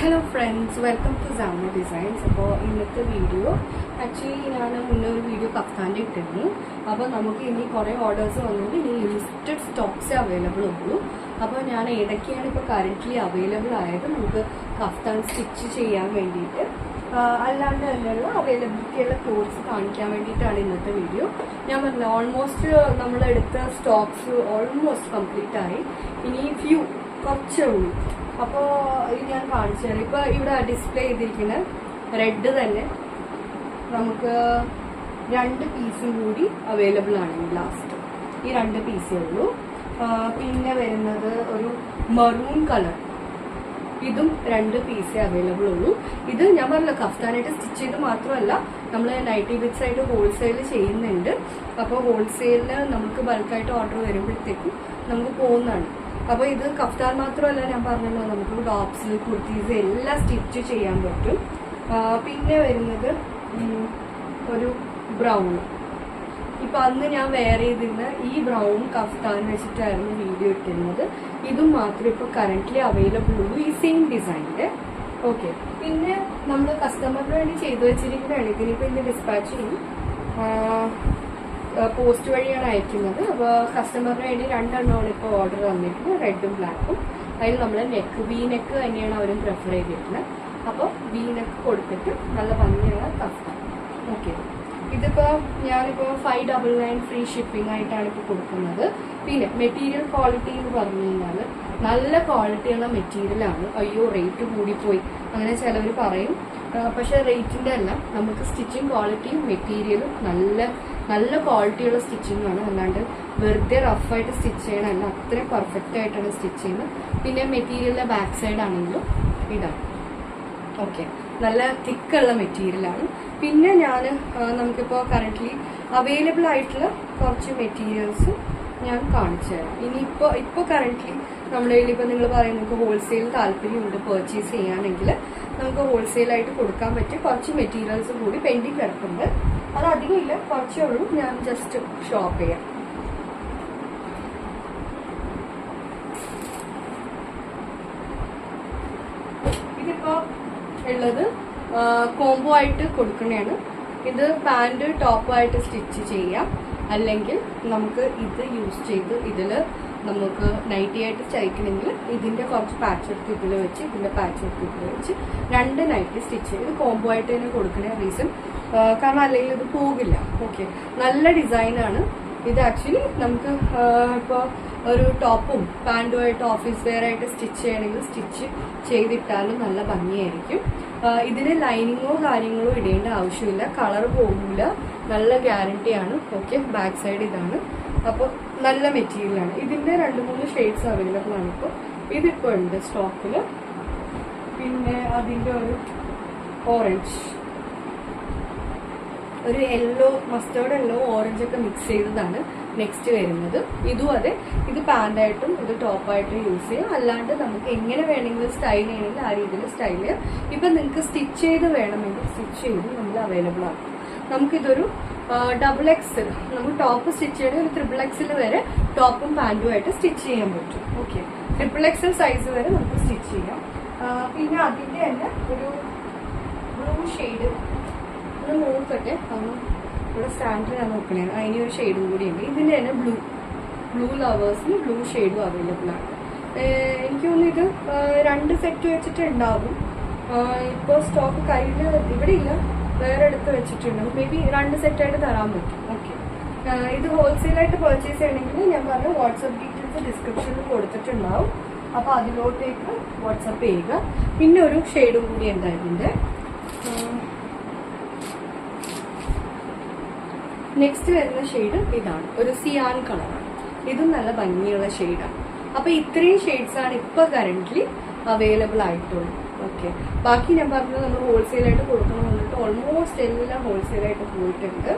Hello friends, welcome to Zamna Designs. അപ്പോൾ ഇന്നത്തെ video actually ഞാൻ മുന്നേ ഒരു വീഡിയോ കഫ്താൻ്റെ ഇട്ടിരുന്നു. അപ്പോൾ നമുക്ക് ഇനി കുറേ ഓർഡേഴ്സ് വന്നിട്ട് ഇനി ലിസ്റ്റഡ് സ്റ്റോക്സേ അവൈലബിൾ ഉള്ളൂ. അപ്പോൾ ഞാൻ ഏതൊക്കെയാണ് ഇപ്പോൾ കറൻ്റ്ലി അവൈലബിൾ ആയത് നമുക്ക് കഫ്താൻ സ്റ്റിച്ച് ചെയ്യാൻ വേണ്ടിയിട്ട് അല്ലാണ്ട് തന്നെയുള്ള അവൈലബിലിറ്റിയുള്ള കോഴ്സ് കാണിക്കാൻ വേണ്ടിയിട്ടാണ് ഇന്നത്തെ വീഡിയോ. ഞാൻ പറഞ്ഞില്ല ഓൾമോസ്റ്റ് നമ്മളെടുത്ത സ്റ്റോക്സ് ഓൾമോസ്റ്റ് കംപ്ലീറ്റ് ആയി. ഇനി കുറച്ചേ ഉള്ളൂ. അപ്പോൾ ഇത് ഞാൻ കാണിച്ചു തരാം. ഇപ്പോൾ ഇവിടെ ഡിസ്പ്ലേ ചെയ്തിരിക്കുന്ന റെഡ് തന്നെ നമുക്ക് 2 പീസും കൂടി അവൈലബിൾ ആണ്. ലാസ്റ്റ് ഈ 2 പീസേ ഉള്ളൂ. പിന്നെ വരുന്നത് ഒരു മറൂൺ കളർ, ഇതും 2 പീസേ അവൈലബിൾ ഉള്ളൂ. ഇത് ഞാൻ പറഞ്ഞില്ല കഫ്താനായിട്ട് സ്റ്റിച്ച് ചെയ്ത് മാത്രമല്ല നമ്മൾ 90 ബിറ്റ്സ് ആയിട്ട് ഹോൾസെയിൽ ചെയ്യുന്നുണ്ട്. അപ്പോൾ ഹോൾസെയിലിന് നമുക്ക് ബൾക്കായിട്ട് ഓർഡർ വരുമ്പോഴത്തേക്കും നമുക്ക് പോകുന്നതാണ്. അപ്പോൾ ഇത് കഫ്താൻ മാത്രമല്ല, ഞാൻ പറഞ്ഞല്ലോ നമുക്ക് ടോപ്സ് കുർത്തീസ് എല്ലാം സ്റ്റിച്ച് ചെയ്യാൻ പറ്റും. പിന്നെ വരുന്നത് ഒരു ബ്രൗൺ. ഇപ്പം അന്ന് ഞാൻ വെയർ ചെയ്തിരുന്ന ഈ ബ്രൗൺ കഫ്താൻ വെച്ചിട്ടായിരുന്നു വീഡിയോ ഇട്ടിരുന്നത്. ഇതും മാത്രമേ ഇപ്പോൾ കറൻ്റ്ലി അവൈലബിൾ ഉള്ളൂ ഈ സെയിം ഡിസൈനിൽ. ഓക്കെ, പിന്നെ നമ്മൾ കസ്റ്റമറിന് വേണ്ടി ചെയ്തു വെച്ചിരിക്കുന്നതാണ്. ഇതിനിപ്പോൾ ഇതിൻ്റെ ഡിസ്പാച്ച് ചെയ്യും, പോസ്റ്റ് വഴിയാണ് അയക്കുന്നത്. അപ്പോൾ കസ്റ്റമറിന് വേണ്ടി 2 എണ്ണമാണ് ഇപ്പോൾ ഓർഡർ വന്നിരിക്കുന്നത്, റെഡും ബ്ലാക്കും. അതിൽ നമ്മൾ വി നെക്ക് തന്നെയാണ് അവരും പ്രിഫർ ചെയ്തിട്ടുള്ളത്. അപ്പോൾ വി നെക്ക് കൊടുത്തിട്ട് നല്ല ഭംഗിയുള്ള കഫ്താൻ. ഓക്കെ, ഇതിപ്പോൾ ഞാനിപ്പോൾ 599 ഫ്രീ ഷിപ്പിംഗ് ആയിട്ടാണ് ഇപ്പോൾ കൊടുക്കുന്നത്. പിന്നെ മെറ്റീരിയൽ ക്വാളിറ്റി എന്ന് പറഞ്ഞു കഴിഞ്ഞാൽ നല്ല ക്വാളിറ്റിയുള്ള മെറ്റീരിയലാണ്. അയ്യോ റേറ്റ് കൂടിപ്പോയി അങ്ങനെ ചിലവർ പറയും. പക്ഷേ റേറ്റിൻ്റെ അല്ല, നമുക്ക് സ്റ്റിച്ചിങ് ക്വാളിറ്റിയും മെറ്റീരിയലും നല്ല ക്വാളിറ്റിയുള്ള സ്റ്റിച്ചിങ്ങാണ്. അല്ലാണ്ട് വെറുതെ റഫായിട്ട് സ്റ്റിച്ച് ചെയ്യണമല്ല, അത്രയും പെർഫെക്റ്റ് ആയിട്ടാണ് സ്റ്റിച്ച് ചെയ്യുന്നത്. പിന്നെ മെറ്റീരിയലിൻ്റെ ബാക്ക് സൈഡ് ആണെങ്കിലും ഇതാണ്. ഓക്കെ, നല്ല തിക്കുള്ള മെറ്റീരിയലാണ്. പിന്നെ നമുക്കിപ്പോൾ കറൻ്റ്ലി അവൈലബിൾ ആയിട്ടുള്ള കുറച്ച് മെറ്റീരിയൽസ് ഞാൻ കാണിച്ചു തരാം. ഇപ്പോൾ കറൻ്റ്ലി നമ്മുടെ കയ്യിൽ ഇപ്പോൾ നിങ്ങൾ പറയും നിങ്ങൾക്ക് ഹോൾസെയിൽ താല്പര്യമുണ്ട് പർച്ചേസ് ചെയ്യാനെങ്കിൽ നമുക്ക് ഹോൾസെയിലായിട്ട് കൊടുക്കാൻ പറ്റിയ കുറച്ച് മെറ്റീരിയൽസ് കൂടി പെൻഡിങ് കിടക്കുന്നുണ്ട്. അത് അധികം ഇല്ല, കുറച്ചേ ഉള്ളൂ. ഞാൻ ജസ്റ്റ് ഷോപ്പ് ചെയ്യാം. ഇതിപ്പോൾ ഉള്ളത് കോംബോ ആയിട്ട് കൊടുക്കുന്നതാണ്. ഇത് പാൻറ് ടോപ്പായിട്ട് സ്റ്റിച്ച് ചെയ്യാം, അല്ലെങ്കിൽ നമുക്ക് ഇത് യൂസ് ചെയ്ത് ഇതിൽ നമുക്ക് നൈറ്റി ആയിട്ട് തയ്ക്കണമെങ്കിൽ ഇതിൻ്റെ കുറച്ച് പാച്ച് എടുത്ത് ഇതിൽ വെച്ച് ഇതിൻ്റെ പാച്ച് എടുത്ത് ഇതിൽ വെച്ച് 2 നൈറ്റി സ്റ്റിച്ച് ചെയ്ത് കോംബോ ആയിട്ട് തന്നെ കൊടുക്കുന്ന റീസൺ കാരണം അല്ലെങ്കിൽ ഇത് പോകില്ല. ഓക്കെ, നല്ല ഡിസൈനാണ് ഇത്. ആക്ച്വലി നമുക്ക് ഇപ്പോൾ ഒരു ടോപ്പും പാൻറ്റുമായിട്ട് ഓഫീസ് വെയർ ആയിട്ട് സ്റ്റിച്ച് ചെയ്യണമെങ്കിൽ സ്റ്റിച്ച് ചെയ്തിട്ടാലും നല്ല ഭംഗിയായിരിക്കും. ഇതിന് ലൈനിങ്ങോ കാര്യങ്ങളോ ഇടേണ്ട ആവശ്യമില്ല, കളർ പോകില്ല, നല്ല ഗ്യാരണ്ടിയാണ്. ഓക്കെ, ബാക്ക് സൈഡ് ഇതാണ്. അപ്പോൾ നല്ല മെറ്റീരിയലാണ്. ഇതിൻ്റെ 2-3 ഷെയ്ഡ്സ് അവൈലബിൾ ആണ് ഇപ്പോൾ. ഇതിപ്പോൾ ഉണ്ട് സ്റ്റോക്കിൽ. പിന്നെ അതിൻ്റെ ഒരു ഓറഞ്ച്, ഒരു യെല്ലോ, മസ്റ്റേർഡ് യെല്ലോ ഓറഞ്ച് ഒക്കെ മിക്സ് ചെയ്തതാണ് നെക്സ്റ്റ് വരുന്നത്. ഇതും അതെ, ഇത് പാൻറ്റായിട്ടും ഇത് ടോപ്പായിട്ടും യൂസ് ചെയ്യാം. അല്ലാണ്ട് നമുക്ക് എങ്ങനെ വേണമെങ്കിലും സ്റ്റൈൽ ചെയ്യണമെങ്കിൽ ആ രീതിയിൽ സ്റ്റൈൽ ചെയ്യാം. ഇപ്പം നിങ്ങൾക്ക് സ്റ്റിച്ച് ചെയ്ത് വേണമെങ്കിൽ സ്റ്റിച്ച് ചെയ്ത് നമ്മൾ അവൈലബിൾ ആക്കും. നമുക്കിതൊരു XXL, നമുക്ക് ടോപ്പ് സ്റ്റിച്ച് ചെയ്യണമെങ്കിൽ ഒരു XXL വരെ ടോപ്പും പാൻറ്റുമായിട്ട് സ്റ്റിച്ച് ചെയ്യാൻ പറ്റും. ഓക്കെ, XXL സൈസ് വരെ നമുക്ക് സ്റ്റിച്ച് ചെയ്യാം. പിന്നെ അതിൻ്റെ തന്നെ ഒരു ബ്ലൂ ഷെയ്ഡ് ഒന്ന് നോക്കട്ടെ, ഇവിടെ സ്റ്റാൻഡിൽ ഞാൻ നോക്കണേ. അതിന് ഒരു ഷെയ്ഡും കൂടി ഉണ്ട്. ഇതിൻ്റെ തന്നെ ബ്ലൂ ലവേഴ്സിന് ബ്ലൂ ഷെയ്ഡും അവൈലബിൾ ആണ്. എനിക്ക് തോന്നുന്നു ഇത് 2 സെറ്റ് വെച്ചിട്ട് ഉണ്ടാവും. ഇപ്പോൾ സ്റ്റോക്ക് കയ്യിൽ ഇവിടെ ഇല്ല, വേറെ എടുത്ത് വെച്ചിട്ടുണ്ടാവും. മേ ബി 2 സെറ്റായിട്ട് തരാൻ പറ്റും. ഓക്കെ, ഇത് ഹോൾസെയിലായിട്ട് പർച്ചേസ് ചെയ്യണമെങ്കിൽ ഞാൻ പറഞ്ഞ വാട്സപ്പ് ഡീറ്റെയിൽസ് ഡിസ്ക്രിപ്ഷനിൽ കൊടുത്തിട്ടുണ്ടാവും. അപ്പോൾ അതിലോട്ടേക്ക് വാട്സപ്പ് ചെയ്യുക. പിന്നെ ഒരു ഷെയ്ഡും കൂടി ഉണ്ട് ഇതിൻ്റെ. നെക്സ്റ്റ് വരുന്ന ഷെയ്ഡ് ഇതാണ്, ഒരു സിയാൻ കളറാണ്. ഇതും നല്ല ഭംഗിയുള്ള ഷെയ്ഡാണ്. അപ്പോൾ ഇത്രയും ഷെയ്ഡ്സാണ് ഇപ്പോൾ കറൻ്റ്ലി അവൈലബിൾ ആയിട്ടുള്ളൂ. ഓക്കെ, ബാക്കി ഞാൻ പറഞ്ഞത് നമ്മൾ ഹോൾസെയിലായിട്ട് കൊടുക്കണമെന്നിട്ട് ഓൾമോസ്റ്റ് എല്ലാം ഹോൾസെയിലായിട്ട് പോയിട്ടുണ്ട്.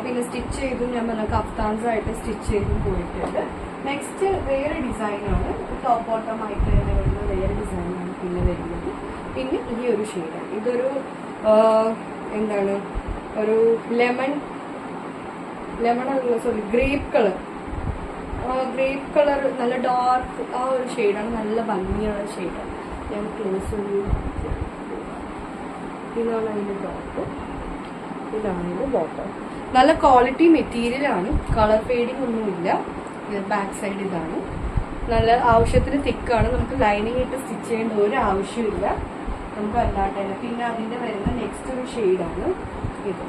പിന്നെ സ്റ്റിച്ച് ചെയ്തും ഞാൻ പറഞ്ഞ കഫ്താൻസായിട്ട് സ്റ്റിച്ച് ചെയ്തും പോയിട്ടുണ്ട്. നെക്സ്റ്റ് വേറെ ഡിസൈനാണ്, ടോപ്പ് ബോട്ടമായിട്ട് തന്നെ വരുന്ന വേറെ ഡിസൈനാണ് പിന്നെ വരുന്നത്. പിന്നെ ഈ ഒരു ഷെയ്ഡാണ്, ഇതൊരു എന്താണ് ഒരു ലെമൺ അല്ല സോറി ഗ്രേപ്പ് കളർ നല്ല ഡാർക്ക് ആ ഒരു ഷെയ്ഡാണ്. നല്ല ഭംഗിയുള്ള ഷെയ്ഡാണ്. ഞാൻ ക്ലോസ് ഒരു ഇതാണ് അതിൻ്റെ ടോപ്പ്, ഇതാണ് അതിൻ്റെ ബോട്ടം. നല്ല ക്വാളിറ്റി മെറ്റീരിയലാണ്, കളർ ഫെയ്ഡിങ് ഒന്നുമില്ല. ബാക്ക് സൈഡ് ഇതാണ്, നല്ല ആവശ്യത്തിന് തിക്കാണ്. നമുക്ക് ലൈനിങ് ഇട്ട് സ്റ്റിച്ച് ചെയ്യേണ്ട ഒരു ആവശ്യമില്ല, നമുക്ക് അല്ലാണ്ട് തന്നെ. പിന്നെ അതിൻ്റെ വരുന്ന നെക്സ്റ്റ് ഒരു ഷെയ്ഡാണ് ഇത്.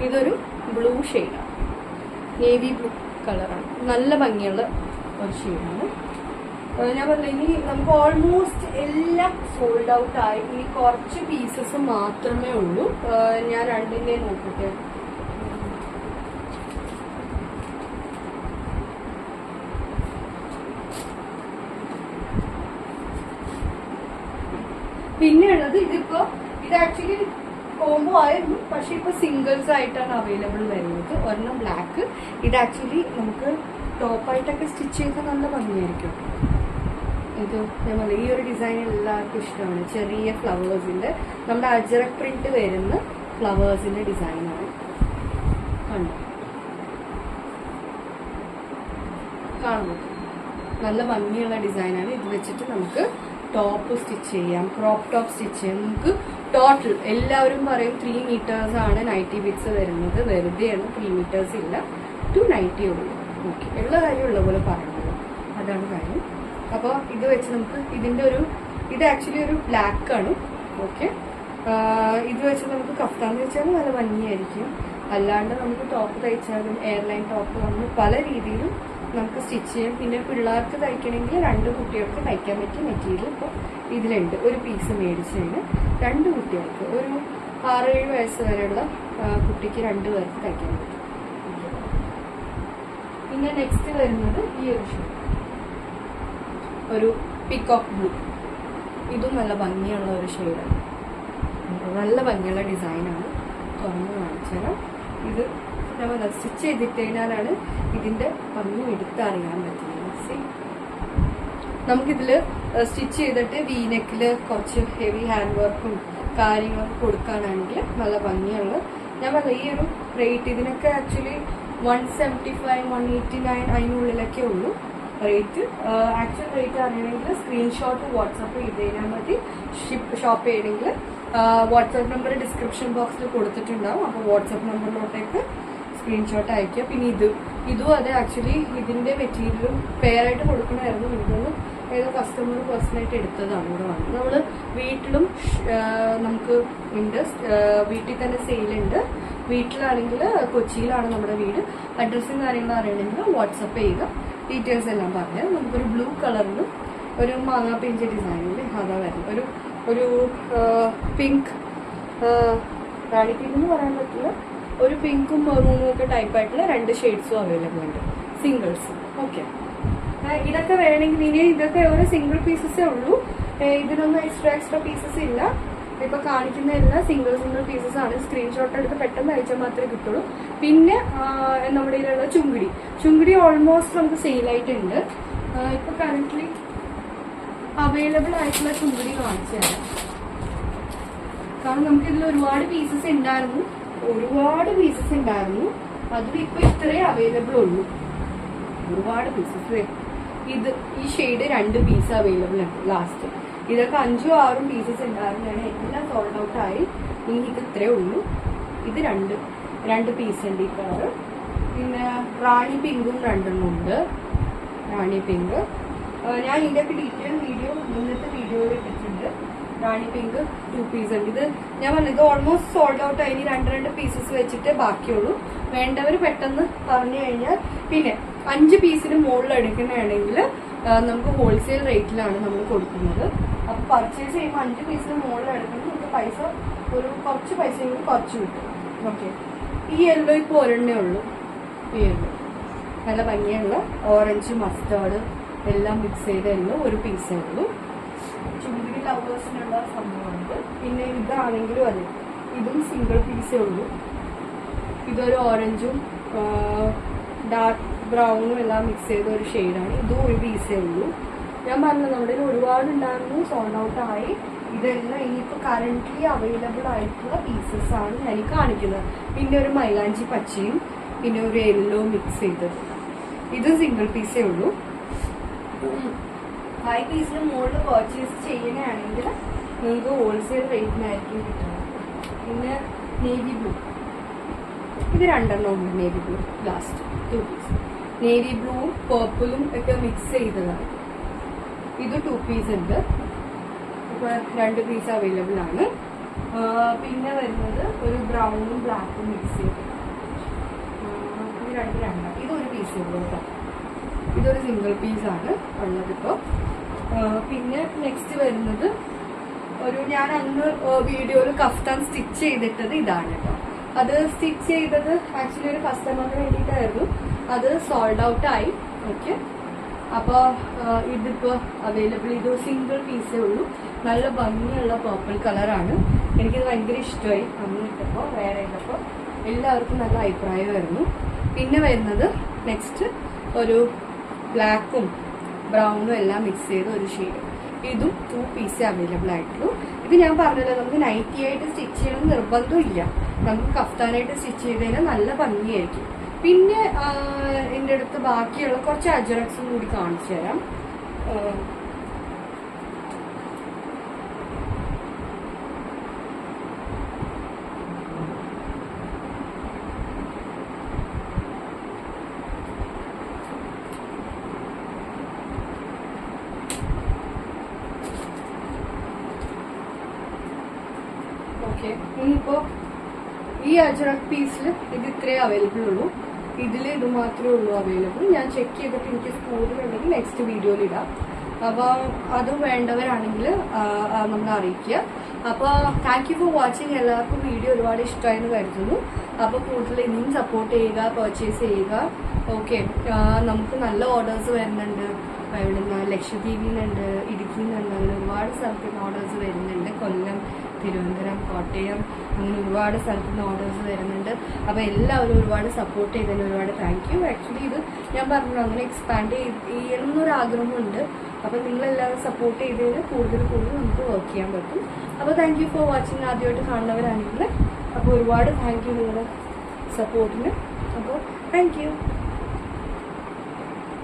ഇതൊരു ബ്ലൂ ഷെയ്ഡാണ്, നേവി ബ്ലൂ കളറാണ്. നല്ല ഭംഗിയുള്ള ഒരു ഷെയ്ഡാണ്. ഞാൻ പറഞ്ഞില്ല, ഇനി നമുക്ക് ഓൾമോസ്റ്റ് എല്ലാം സോൾഡ് ഔട്ട് ആയി. ഇനി കുറച്ച് പീസസ് മാത്രമേ ഉള്ളൂ. ഞാൻ രണ്ടിൻ്റെ നോക്കട്ടെ. പിന്നെ ഉള്ളത് ഇതിപ്പോ ഇത് ആക്ച്വലി കോംബോ ആയിരുന്നു, പക്ഷെ ഇപ്പൊ സിംഗിൾസ് ആയിട്ടാണ് അവൈലബിൾ വരുന്നത്. ഒരെണ്ണം ബ്ലാക്ക്. ഇത് ആക്ച്വലി നമുക്ക് ടോപ്പായിട്ടൊക്കെ സ്റ്റിച്ച് ചെയ്താൽ നല്ല ഭംഗിയായിരിക്കും. ഇത് നമ്മൾ ഈ ഒരു ഡിസൈൻ എല്ലാവർക്കും ഇഷ്ടമാണ്. ചെറിയ ഫ്ലവേഴ്സിന്റെ നമ്മുടെ അജറക് പ്രിന്റ് വരുന്ന ഫ്ലവേഴ്സിന്റെ ഡിസൈനാണ്. കാണുന്നു, നല്ല ഭംഗിയുള്ള ഡിസൈനാണ്. ഇത് വെച്ചിട്ട് നമുക്ക് ടോപ്പ് സ്റ്റിച്ച് ചെയ്യാം, ക്രോപ്പ് ടോപ്പ് സ്റ്റിച്ച് ചെയ്യാം. നമുക്ക് ടോട്ടൽ എല്ലാവരും പറയും 3 meters ആണ് നൈറ്റി ബിറ്റ്സ് വരുന്നത്. വെറുതെയാണ്, 3 meters ഇല്ല, 290 ഉള്ളൂ. ഓക്കെ, ഉള്ള കാര്യം ഉള്ള പോലെ പറയുന്നത്, അതാണ് കാര്യം. അപ്പോൾ ഇത് വെച്ച് നമുക്ക് ഇതിൻ്റെ ഇത് ആക്ച്വലി ഒരു ബ്ലാക്ക് ആണ്. ഓക്കെ, ഇത് വെച്ച് നമുക്ക് കഫ്താൻ തയ്ച്ചാലും നല്ല ഭംഗിയായിരിക്കും. അല്ലാണ്ട് നമുക്ക് ടോപ്പ് തയ്ച്ചാലും എയർലൈൻ ടോപ്പ് നമ്മൾ പല രീതിയിലും നമുക്ക് സ്റ്റിച്ച് ചെയ്യാം. പിന്നെ പിള്ളേർക്ക് തയ്ക്കണമെങ്കിൽ 2 കുട്ടികൾക്ക് തയ്ക്കാൻ പറ്റിയ മെറ്റീരിയൽ ഇപ്പോൾ ഇതിലുണ്ട്. ഒരു പീസ് മേടിച്ചതിന് 2 കുട്ടികൾക്ക്, ഒരു 6-7 വയസ്സ് വരെയുള്ള കുട്ടിക്ക് 2 പേർക്ക് തയ്ക്കാൻ പറ്റും. പിന്നെ നെക്സ്റ്റ് വരുന്നത് ഈ ഒരു ഷെയ്ഡ്, ഒരു പിക്കോക്ക് ബ്ലൂ. ഇതും നല്ല ഭംഗിയുള്ള ഒരു ഷെയ്ഡാണ്, നല്ല ഭംഗിയുള്ള ഡിസൈനാണ്. തുറന്ന് കാണിച്ചു തരാം. ഇത് നമ്മൾ സ്റ്റിച്ച് ചെയ്തിട്ട് കഴിഞ്ഞാലാണ് ഇതിൻ്റെ ഭംഗി എടുത്തറിയാൻ പറ്റുന്നത്. നമുക്കിതിൽ സ്റ്റിച്ച് ചെയ്തിട്ട് വീനെക്കിൽ കുറച്ച് ഹെവി ഹാൻഡ് വർക്കും കാര്യങ്ങളൊക്കെ കൊടുക്കാനാണെങ്കിൽ നല്ല ഭംഗിയുള്ള. ഞാൻ പറഞ്ഞ ഈ ഒരു റേറ്റ് ഇതിനൊക്കെ ആക്ച്വലി 175, 189 അതിനുള്ളിലൊക്കെ ഉള്ളൂ റേറ്റ്. ആക്ച്വൽ റേറ്റ് അറിയണമെങ്കിൽ സ്ക്രീൻഷോട്ട് വാട്സപ്പ് ചെയ്ത് കഴിഞ്ഞാൽ മതി. ഷോപ്പ് ചെയ്യണമെങ്കിൽ വാട്സപ്പ് നമ്പർ ഡിസ്ക്രിപ്ഷൻ ബോക്സിൽ കൊടുത്തിട്ടുണ്ടാവും. അപ്പോൾ വാട്സപ്പ് നമ്പറിലോട്ടേക്ക് സ്ക്രീൻഷോട്ട് അയക്കുക. പിന്നെ ഇതും അതെ, ആക്ച്വലി ഇതിൻ്റെ മെറ്റീരിയലും പെയറായിട്ട് കൊടുക്കണമായിരുന്നു. എനിക്കൊന്ന് ഏതോ കസ്റ്റമർ പേഴ്സണലായിട്ട് എടുത്തതാണ് ഇവിടെ വന്നത്. നമ്മൾ വീട്ടിലും നമുക്ക് ഉണ്ട്, വീട്ടിൽ തന്നെ സെയിലുണ്ട്. വീട്ടിലാണെങ്കിൽ കൊച്ചിയിലാണ് നമ്മുടെ വീട്. അഡ്രസ്സും കാര്യങ്ങളും അറിയണമെങ്കിൽ വാട്സപ്പ് ചെയ്യുക, ഡീറ്റെയിൽസ് എല്ലാം പറഞ്ഞാൽ. നമുക്കൊരു ബ്ലൂ കളറിലും ഒരു മാങ്ങാ പിഞ്ച് ഡിസൈനിൽ അതാ വരുന്നത്. ഒരു പിങ്ക്, റാണി പിങ്ക് എന്ന് പറയാൻ പറ്റില്ല, ഒരു പിങ്കും മെറൂണും ഒക്കെ ടൈപ്പായിട്ടുള്ള 2 ഷെയ്ഡ്സും അവൈലബിൾ ഉണ്ട്, സിംഗിൾസ്. ഓക്കെ, ഇതൊക്കെ വേണമെങ്കിൽ ഇനി ഇതൊക്കെ ഒരു സിംഗിൾ പീസസേ ഉള്ളൂ. ഇതിനൊന്നും എക്സ്ട്രാ പീസസ് ഇല്ല. ഇപ്പൊ കാണിക്കുന്ന എല്ലാം സിംഗിൾ പീസസ് ആണ്. സ്ക്രീൻഷോട്ട് എടുത്ത് പെട്ടെന്ന് അയച്ചാൽ മാത്രമേ കിട്ടുള്ളൂ. പിന്നെ നമ്മുടെ ഇതിലുള്ള ചുങ്കിടി ഓൾമോസ്റ്റ് നമുക്ക് സെയിലായിട്ടുണ്ട്. ഇപ്പൊ കറന്റ്ലി അവൈലബിൾ ആയിട്ടുള്ള ചുങ്കിടി കാണിച്ചു തരാം. കാരണം നമുക്കിതിൽ ഒരുപാട് പീസസ് ഉണ്ടായിരുന്നു. അതിൽ ഇപ്പൊ ഇത്രേ അവൈലബിൾ ഉള്ളൂ. ഒരുപാട് പീസസ്. ഈ ഷെയ്ഡ് 2 പീസ് അവൈലബിൾ ആണ് ലാസ്റ്റ്. ഇതൊക്കെ 5-6 പീസസ് ഉണ്ടായിരുന്നതാണ്, എല്ലാം സോൾഡ് ഔട്ട് ആയി. ഇനി ഇത് ഇത്രേ ഉള്ളൂ. ഇത് 2 പീസ് ഉണ്ട് ഈ കളറ്. പിന്നെ റാണി പിങ്കും 2 ഉണ്ട്. റാണി പിങ്ക് ഞാൻ ഇതിൻ്റെയൊക്കെ ഡീറ്റെയിൽ വീഡിയോ മുന്നത്തെ വീഡിയോയിൽ ഇട്ടിട്ടുണ്ട്. റാണി പിങ്ക് 2 പീസ് ഉണ്ട്. ഇത് ഞാൻ പറഞ്ഞു, ഇത് ഓൾമോസ്റ്റ് സോൾഡ് ഔട്ട് ആയി. 2 പീസസ് വെച്ചിട്ടേ ബാക്കിയുള്ളൂ. വേണ്ടവർ പെട്ടെന്ന് പറഞ്ഞു കഴിഞ്ഞാൽ. പിന്നെ 5 പീസിന് മുകളിൽ എടുക്കുന്നതാണെങ്കിൽ നമുക്ക് ഹോൾസെയിൽ റേറ്റിലാണ് നമ്മൾ കൊടുക്കുന്നത്. അപ്പോൾ പർച്ചേസ് ചെയ്യുമ്പോൾ 5 പീസിന് മുകളിൽ എടുക്കുമ്പോൾ നമുക്ക് കുറച്ച് പൈസ കുറച്ച് കിട്ടും. ഓക്കെ, ഈ യെല്ലോ ഇപ്പോൾ ഒരെണ്ണേ ഉള്ളൂ. ഈ യെല്ലോ നല്ല ഭംഗിയുള്ള ഓറഞ്ച് മസ്റ്റാർഡ് എല്ലാം മിക്സ് ചെയ്ത യെല്ലോ 1 പീസേ ഉള്ളൂ. ചുണ്ടിരി ലവേഴ്സിനുള്ള സംഭവമുണ്ട്. പിന്നെ ഇതാണെങ്കിലും അതെ, ഇതും സിംഗിൾ പീസേ ഉള്ളൂ. ഇതൊരു ഓറഞ്ചും ഡാർക്ക് ബ്രൗണും എല്ലാം മിക്സ് ചെയ്ത ഒരു ഷെയ്ഡാണ്. ഇതും 1 പീസേ ഉള്ളൂ. ഞാൻ പറഞ്ഞത് നമ്മുടെ ഒരുപാടുണ്ടായിരുന്നു, സോൾഡ് ഔട്ട് ആയി. ഇതെല്ലാം ഇനിയിപ്പോൾ കറന്റ്ലി അവൈലബിൾ ആയിട്ടുള്ള പീസസ് ആണ് ഞാൻ കാണിക്കുന്നത്. പിന്നെ ഒരു മൈലാഞ്ചി പച്ചയും പിന്നെ ഒരു യെല്ലോ മിക്സ് ചെയ്തത്. ഇത് സിംഗിൾ പീസേ ഉള്ളൂ. 5 പീസിന് മുകളിൽ പർച്ചേസ് ചെയ്യുകയാണെങ്കിൽ നിങ്ങൾക്ക് ഹോൾസെയിൽ റേറ്റിനായിരിക്കും കിട്ടുന്നത്. പിന്നെ നേവി ബ്ലൂ, ഇത് 2 ഉണ്ട്. Navy blue last 2 piece. Navy ബ്ലൂവും പേർപ്പിളും ഒക്കെ മിക്സ് ചെയ്തതാണ്. ഇത് 2 പീസ് ഉണ്ട്. ഇപ്പോൾ 2 പീസ് അവൈലബിൾ ആണ്. പിന്നെ വരുന്നത് ഒരു ബ്രൗണും ബ്ലാക്കും മിക്സ് ചെയ്ത്, ഇത് 2 ഇതൊരു പീസ് ഉള്ളൂ കേട്ടോ. ഇതൊരു സിംഗിൾ പീസാണ് ഉള്ളത് ഇപ്പോൾ. പിന്നെ നെക്സ്റ്റ് വരുന്നത് ഞാൻ അന്ന് വീഡിയോയിൽ കഫ്താൻ സ്റ്റിച്ച് ചെയ്തിട്ടത് ഇതാണ് കേട്ടോ. അത് സ്റ്റിച്ച് ചെയ്തത് ആക്ച്വലി ഒരു കസ്റ്റമറിന് വേണ്ടിയിട്ടായിരുന്നു. അത് സോൾഡ് ഔട്ട് ആയി. ഓക്കെ, അപ്പോൾ ഇതിപ്പോൾ അവൈലബിൾ. ഇത് സിംഗിൾ പീസേ ഉള്ളൂ. നല്ല ഭംഗിയുള്ള പേർപ്പിൾ കളറാണ്. എനിക്കിത് ഭയങ്കര ഇഷ്ടമായി. അന്ന് ഇട്ടപ്പോൾ വേറെ ഇട്ടപ്പോൾ എല്ലാവർക്കും നല്ല അഭിപ്രായമായിരുന്നു. പിന്നെ വരുന്നത് നെക്സ്റ്റ് ഒരു ബ്ലാക്കും ബ്രൗണും എല്ലാം മിക്സ് ചെയ്ത ഒരു ഷെയ്ഡ്. ഇതും 2 പീസേ അവൈലബിൾ ആയിട്ടുള്ളൂ. ഇത് ഞാൻ പറഞ്ഞല്ലോ, നമുക്ക് നൈറ്റി ആയിട്ട് സ്റ്റിച്ച് ചെയ്യണം നിർബന്ധമില്ല. നമുക്ക് കഫ്താനായിട്ട് സ്റ്റിച്ച് ചെയ്ത് കഴിഞ്ഞാൽ നല്ല ഭംഗിയായിരിക്കും. പിന്നെ എൻ്റെ അടുത്ത് ബാക്കിയുള്ള കുറച്ച് അജറക്സും കൂടി കാണിച്ചു തരാം. ഓക്കെ, ഇനിയിപ്പോ ഈ അജറക് പീസിൽ ഇത് ഇത്രേ അവൈലബിൾ ഉള്ളൂ. ഇതിൽ ഇത് മാത്രമേ ഉള്ളൂ അവൈലബിൾ. ഞാൻ ചെക്ക് ചെയ്തിട്ട് എനിക്ക് കൂടുതലുണ്ടെങ്കിൽ നെക്സ്റ്റ് വീഡിയോയിൽ ഇടാം. അപ്പോൾ അത് വേണ്ടവരാണെങ്കിൽ നമ്മളെ അറിയിക്കുക. അപ്പോൾ താങ്ക് യു ഫോർ വാച്ചിങ്. എല്ലാവർക്കും വീഡിയോ ഒരുപാട് ഇഷ്ടമായെന്ന് കരുതുന്നു. അപ്പോൾ കൂടുതൽ ഇനിയും സപ്പോർട്ട് ചെയ്യുക, പർച്ചേസ് ചെയ്യുക. ഓക്കെ, നമുക്ക് നല്ല ഓർഡേഴ്സ് വരുന്നുണ്ട്. ഇവിടുന്ന് ലക്ഷദ്വീപിൽ നിന്നുണ്ട്, ഇടുക്കിയിൽ നിന്നുണ്ട്, അങ്ങനെ ഒരുപാട് സ്ഥലത്ത് നിന്ന് ഓർഡേഴ്സ് വരുന്നുണ്ട്. കൊല്ലം, തിരുവനന്തപുരം, കോട്ടയം, അങ്ങനെ ഒരുപാട് സ്ഥലത്ത് നിന്ന് ഓർഡേഴ്സ് വരുന്നുണ്ട്. അപ്പോൾ എല്ലാവരും ഒരുപാട് സപ്പോർട്ട് ചെയ്തതിന് ഒരുപാട് താങ്ക് യു. ആക്ച്വലി ഇത് ഞാൻ പറഞ്ഞു അങ്ങനെ എക്സ്പാൻഡ് ചെയ്യണമെന്നൊരാഗ്രഹമുണ്ട്. അപ്പോൾ നിങ്ങളെല്ലാവരും സപ്പോർട്ട് ചെയ്തതിന് കൂടുതൽ നമുക്ക് വർക്ക് ചെയ്യാൻ പറ്റും. അപ്പോൾ താങ്ക് യു ഫോർ വാച്ചിങ്. ആദ്യമായിട്ട് കാണുന്നവരാണെങ്കിൽ അപ്പോൾ ഒരുപാട് താങ്ക് യു നിങ്ങളുടെ സപ്പോർട്ടിന്. അപ്പോൾ താങ്ക് യു.